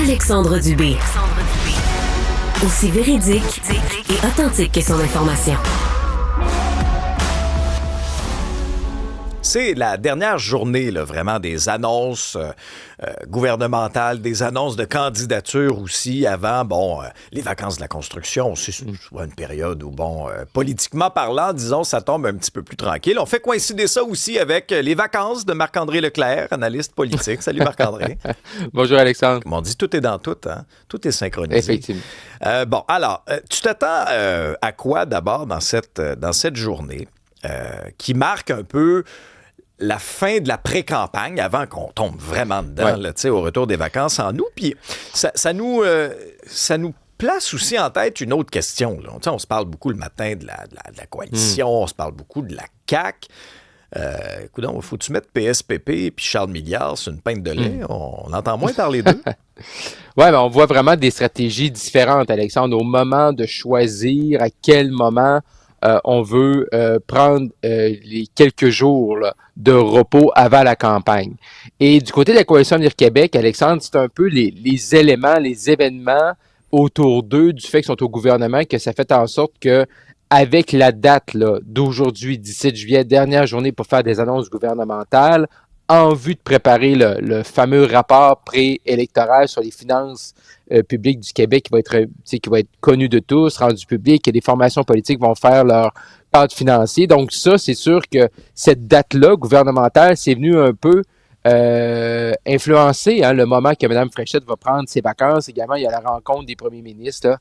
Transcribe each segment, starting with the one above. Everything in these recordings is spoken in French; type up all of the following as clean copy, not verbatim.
Alexandre Dubé. Aussi véridique et authentique que son information. C'est la dernière journée, là, vraiment, des annonces gouvernementales, des annonces de candidature aussi avant, les vacances de la construction. C'est souvent une période où, politiquement parlant, disons, ça tombe un petit peu plus tranquille. On fait coïncider ça aussi avec les vacances de Marc-André Leclerc, analyste politique. Salut Marc-André. Bonjour Alexandre. Comme on dit, tout est dans tout, hein? Tout est synchronisé. Effectivement. Tu t'attends à quoi d'abord dans cette journée qui marque un peu la fin de la pré-campagne, avant qu'on tombe vraiment dedans, là, au retour des vacances en août. Puis ça nous place aussi en tête une autre question. Là. On se parle beaucoup le matin de la coalition, on se parle beaucoup de la CAQ. Écoute, faut-tu mettre PSPP et puis Charles Milliard sur une pinte de lait? On entend moins parler d'eux. Oui, on voit vraiment des stratégies différentes, Alexandre, au moment de choisir à quel moment on veut prendre les quelques jours là, de repos avant la campagne. Et du côté de la Coalition Avenir Québec, Alexandre, c'est un peu les éléments, les événements autour d'eux, du fait qu'ils sont au gouvernement, que ça fait en sorte que avec la date là, d'aujourd'hui, 17 juillet, dernière journée pour faire des annonces gouvernementales, en vue de préparer le fameux rapport préélectoral sur les finances publiques du Québec qui va être connu de tous, rendu public, et les formations politiques vont faire leur cadre financier. Donc ça, c'est sûr que cette date-là gouvernementale, c'est venu un peu influencer le moment que Mme Fréchette va prendre ses vacances. Également, il y a la rencontre des premiers ministres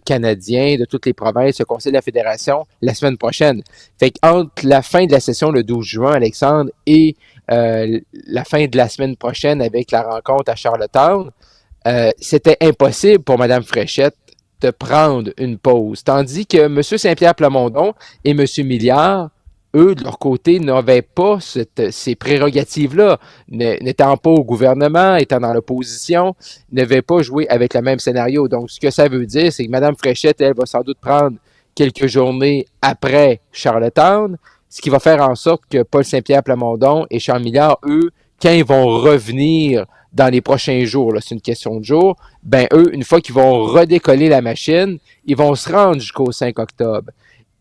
canadiens de toutes les provinces, le Conseil de la Fédération, la semaine prochaine. Fait qu'entre la fin de la session le 12 juin, Alexandre, et la fin de la semaine prochaine avec la rencontre à Charlottetown, c'était impossible pour Mme Fréchette de prendre une pause. Tandis que M. Saint-Pierre Plamondon et M. Milliard, eux, de leur côté, n'avaient pas ces prérogatives-là. N'étant pas au gouvernement, étant dans l'opposition, n'avaient pas joué avec le même scénario. Donc, ce que ça veut dire, c'est que Mme Fréchette, elle, va sans doute prendre quelques journées après Charlottetown, ce qui va faire en sorte que Paul Saint-Pierre Plamondon et Charles Milliard, eux, quand ils vont revenir dans les prochains jours, là, c'est une question de jours, eux, une fois qu'ils vont redécoller la machine, ils vont se rendre jusqu'au 5 octobre.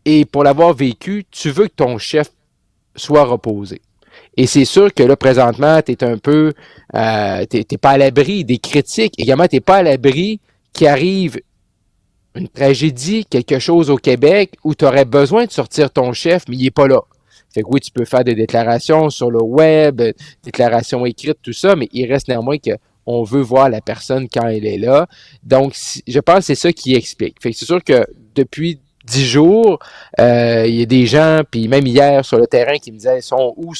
Et pour l'avoir vécu, tu veux que ton chef soit reposé. Et c'est sûr que là, présentement, t'es un peu, t'es pas à l'abri des critiques. Également, t'es pas à l'abri qu'il arrive une tragédie, quelque chose au Québec où tu aurais besoin de sortir ton chef, mais il est pas là. Fait que oui, tu peux faire des déclarations sur le web, déclarations écrites, tout ça, mais il reste néanmoins qu'on veut voir la personne quand elle est là. Donc, je pense que c'est ça qui explique. Fait que c'est sûr que depuis 10 jours, il y a des gens, puis même hier sur le terrain, qui me disaient sont où?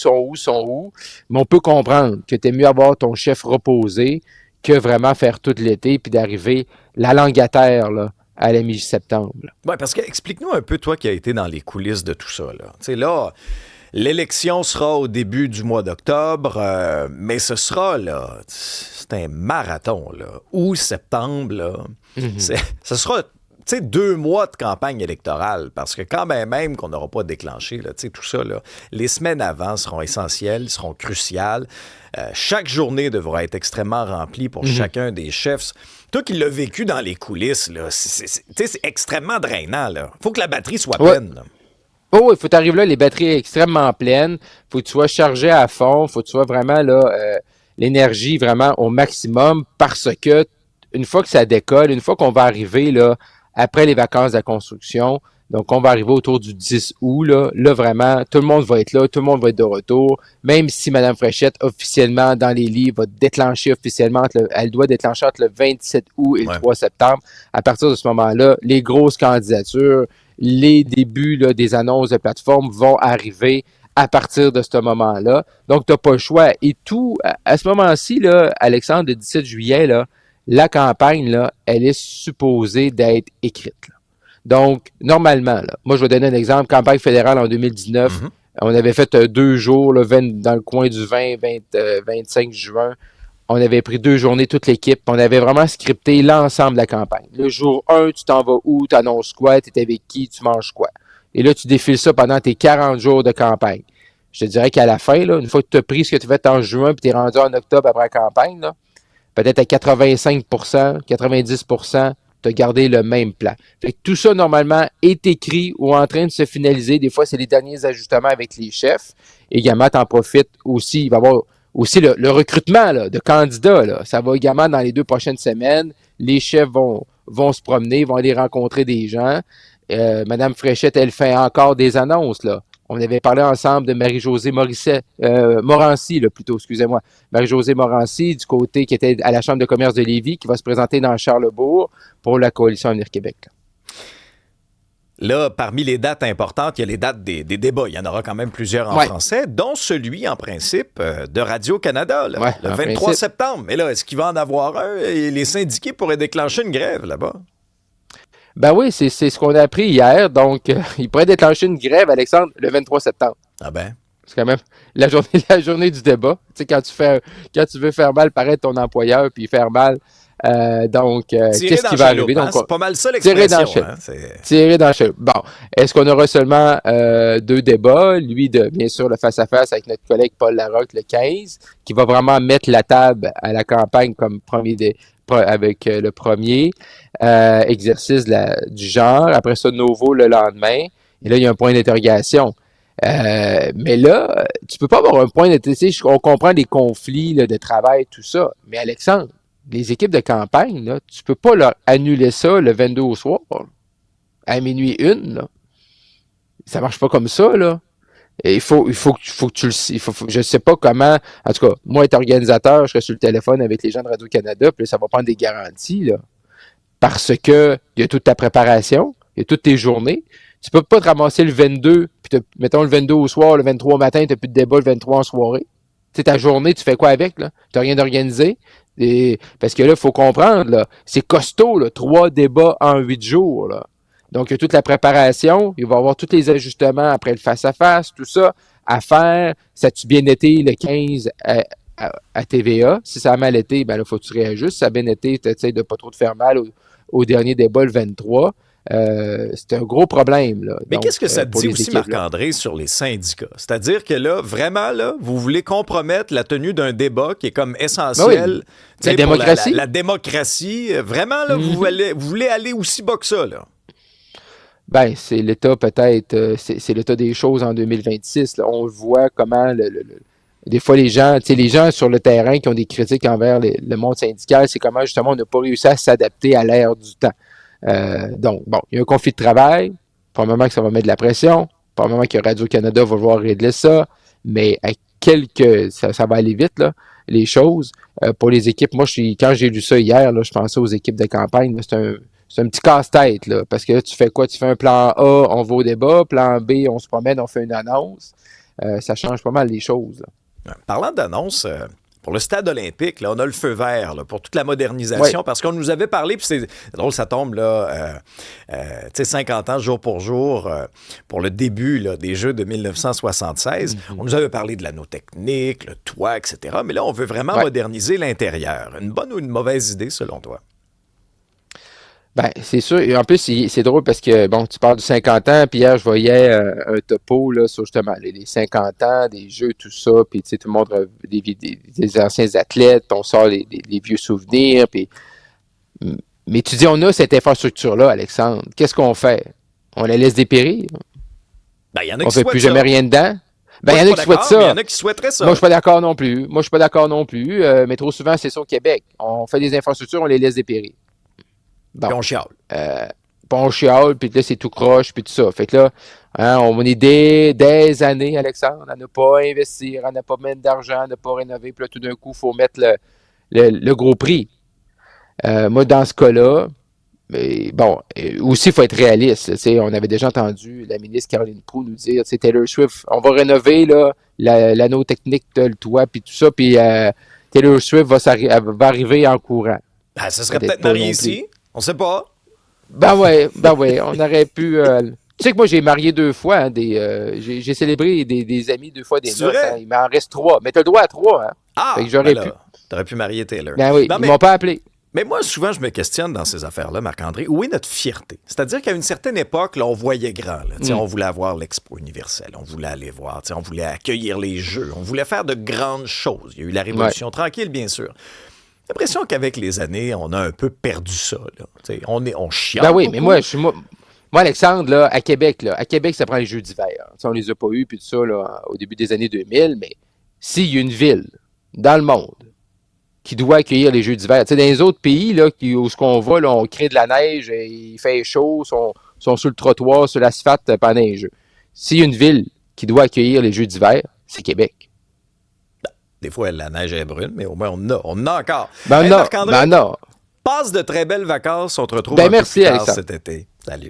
Mais on peut comprendre que t'es mieux avoir ton chef reposé que vraiment faire tout l'été puis d'arriver la langue à terre là, à la mi-septembre. Oui, parce que explique-nous un peu, toi qui as été dans les coulisses de tout ça. Là, tu sais, là, l'élection sera au début du mois d'octobre, mais ce sera, là, c'est un marathon, là. Août, septembre, là. Ce sera, tu sais, 2 mois de campagne électorale, parce que quand même qu'on n'aura pas déclenché, là, tu sais, tout ça, là, les semaines avant seront essentielles, seront cruciales. Chaque journée devra être extrêmement remplie pour chacun des chefs. Toi qui l'as vécu dans les coulisses, là, c'est extrêmement drainant. Il faut que la batterie soit pleine. Là. Oh, il faut t'arriver là, les batteries extrêmement pleines. Il faut que tu sois chargé à fond. Il faut que tu sois vraiment là, l'énergie vraiment au maximum, parce que une fois que ça décolle, une fois qu'on va arriver là, après les vacances de la construction, donc on va arriver autour du 10 août, là vraiment, tout le monde va être là, tout le monde va être de retour, même si Mme Fréchette, officiellement, dans les livres, va déclencher officiellement, elle doit déclencher entre le 27 août et le 3 septembre. À partir de ce moment-là, les grosses candidatures, les débuts là, des annonces de plateforme vont arriver à partir de ce moment-là. Donc, tu n'as pas le choix. Et tout, à ce moment-ci, là, Alexandre, le 17 juillet, là, la campagne, là, elle est supposée d'être écrite. Là. Donc, normalement, là, moi, je vais donner un exemple. Campagne fédérale en 2019, on avait fait 2 jours là, dans le coin du 25 juin. On avait pris 2 journées, toute l'équipe. On avait vraiment scripté l'ensemble de la campagne. Le jour 1, tu t'en vas où, tu annonces quoi, tu es avec qui, tu manges quoi. Et là, tu défiles ça pendant tes 40 jours de campagne. Je te dirais qu'à la fin, là, une fois que tu as pris ce que tu fais en juin puis tu es rendu en octobre après la campagne, là, peut-être à 85%, 90%, tu as gardé le même plan. Fait que tout ça, normalement, est écrit ou en train de se finaliser. Des fois, c'est les derniers ajustements avec les chefs. Également, tu en profites aussi. Il va y avoir aussi le recrutement là, de candidats. Là. Ça va également dans les 2 prochaines semaines. Les chefs vont se promener, vont aller rencontrer des gens. Madame Fréchette, elle fait encore des annonces, là. On avait parlé ensemble de Marie-Josée Morancy, là, plutôt, excusez-moi. Marie-Josée Morancy, du côté qui était à la Chambre de commerce de Lévis, qui va se présenter dans Charlesbourg pour la Coalition Avenir Québec. Là, parmi les dates importantes, il y a les dates des débats. Il y en aura quand même plusieurs en français, dont celui, en principe, de Radio-Canada, là, le 23 septembre. Mais là, est-ce qu'il va en avoir un? Et les syndiqués pourraient déclencher une grève là-bas? Ben oui, c'est ce qu'on a appris hier. Donc, il pourrait déclencher une grève, Alexandre, le 23 septembre. Ah ben? C'est quand même la journée du débat. Tu sais, quand tu veux faire mal paraître ton employeur, puis faire mal. Qu'est-ce qui va arriver? Donc, c'est pas mal ça l'expression. Tirer dans le cheveu. Bon, est-ce qu'on aura seulement 2 débats? Lui, bien sûr, le face-à-face avec notre collègue Paul Larocque, le 15, qui va vraiment mettre la table à la campagne comme avec le premier exercice du genre. Après ça, nouveau le lendemain. Et là, il y a un point d'interrogation. Mais là, tu peux pas avoir un point d'interrogation. On comprend les conflits là, de travail, tout ça. Mais Alexandre, les équipes de campagne, là, tu peux pas leur annuler ça le 22 au soir, à minuit 1. Là. Ça marche pas comme ça, là. Et il faut que tu le sais. Je sais pas comment. En tout cas, moi, être organisateur, je serai sur le téléphone avec les gens de Radio-Canada, puis là, ça va prendre des garanties, là. Parce que il y a toute ta préparation, il y a toutes tes journées. Tu peux pas te ramasser le 22, puis mettons le 22 au soir, le 23 au matin, tu n'as plus de débat le 23 en soirée. Tu sais, ta journée, tu fais quoi avec, là? Tu n'as rien d'organisé. Parce que là, il faut comprendre, là, c'est costaud, là, 3 débats en 8 jours, là. Donc, il y a toute la préparation, il va y avoir tous les ajustements après le face-à-face, tout ça à faire. Ça a-tu bien été le 15 à TVA? Si ça a mal été, ben là, il faut que tu réajustes. Si ça a bien été, tu essaies de pas trop te faire mal au dernier débat, le 23. C'est un gros problème. Là. Mais donc, qu'est-ce que ça te dit aussi, Marc-André, sur les syndicats? C'est-à-dire que là, vraiment, là, vous voulez compromettre la tenue d'un débat qui est comme essentiel. La démocratie. La démocratie. Vraiment, là, vous voulez aller aussi bas que ça, là. Ben, c'est l'état peut-être, c'est l'état des choses en 2026. Là. On voit comment des fois les gens sur le terrain qui ont des critiques envers le monde syndical, c'est comment justement on n'a pas réussi à s'adapter à l'ère du temps. Donc, bon, il y a un conflit de travail, probablement que ça va mettre de la pression, probablement que Radio-Canada va vouloir régler ça, mais ça va aller vite, là, les choses. Pour les équipes, moi, quand j'ai lu ça hier, là, je pensais aux équipes de campagne, là, c'est un petit casse-tête, là, parce que là, tu fais quoi? Tu fais un plan A, on va au débat, plan B, on se promène, on fait une annonce. Ça change pas mal les choses, là. Parlant d'annonce, pour le stade olympique, là, on a le feu vert là, pour toute la modernisation, parce qu'on nous avait parlé, puis c'est drôle, ça tombe là, 50 ans jour pour jour pour le début là, des Jeux de 1976. Mm-hmm. On nous avait parlé de l'anneau technique, le toit, etc. Mais là, on veut vraiment moderniser l'intérieur. Une bonne ou une mauvaise idée, selon toi? Ben, c'est sûr. Et en plus, c'est drôle parce que, bon, tu parles du 50 ans, puis hier, je voyais un topo, là, sur justement les 50 ans, des jeux, tout ça, puis tu sais, tout le monde, des anciens athlètes, on sort les vieux souvenirs, puis... Mais tu dis, on a cette infrastructure-là, Alexandre. Qu'est-ce qu'on fait? On la laisse dépérir? Ben, y en a on qui fait plus jamais rien dedans? Ben, il y en a qui souhaitent ça. Il y en a qui souhaiteraient ça. Moi, je suis pas d'accord non plus. Mais trop souvent, c'est ça au Québec. On fait des infrastructures, on les laisse dépérir. Bon. Puis on chiale. Puis là, c'est tout croche, puis tout ça. Fait que là, on est des années, Alexandre, à ne pas investir, à ne pas mettre d'argent, à ne pas rénover. Puis là, tout d'un coup, il faut mettre le gros prix. Moi, dans ce cas-là, mais bon, aussi, il faut être réaliste. On avait déjà entendu la ministre Caroline Proulx nous dire, Taylor Swift, on va rénover là, l'anneau technique, le toit, puis tout ça, puis Taylor Swift va arriver en courant. Ben, ça serait peut-être marié ici. On sait pas. Ben ouais, on aurait pu... Tu sais que moi, j'ai marié 2 fois. Hein, j'ai célébré des amis 2 fois des noces. Hein, il m'en reste 3. Mais tu as le droit à 3. Hein. Ah! Fait que j'aurais pu. Tu aurais pu marier Taylor. Ben oui, ils m'ont pas appelé. Mais moi, souvent, je me questionne dans ces affaires-là, Marc-André. Où est notre fierté? C'est-à-dire qu'à une certaine époque, là, on voyait grand. Là, on voulait avoir l'Expo universelle. On voulait aller voir. On voulait accueillir les Jeux. On voulait faire de grandes choses. Il y a eu la Révolution tranquille, bien sûr. l'impression qu'avec les années, on a un peu perdu ça. Là. On chiale. Ben oui, beaucoup. mais moi, Alexandre, là, à Québec, ça prend les Jeux d'hiver. On les a pas eus, puis tout ça, là, au début des années 2000, mais s'il y a une ville dans le monde qui doit accueillir les Jeux d'hiver, dans les autres pays, là, où ce qu'on va, là, on crée de la neige, il fait chaud, sont sur le trottoir, sur l'asphalte pendant les Jeux. S'il y a une ville qui doit accueillir les Jeux d'hiver, c'est Québec. Des fois, la neige est brune, mais au moins, on en a encore. Ben Hey, non, Marc-André, ben non. passe de très belles vacances. On te retrouve Ben un peu merci, plus tard Alexandre. cet été. Salut.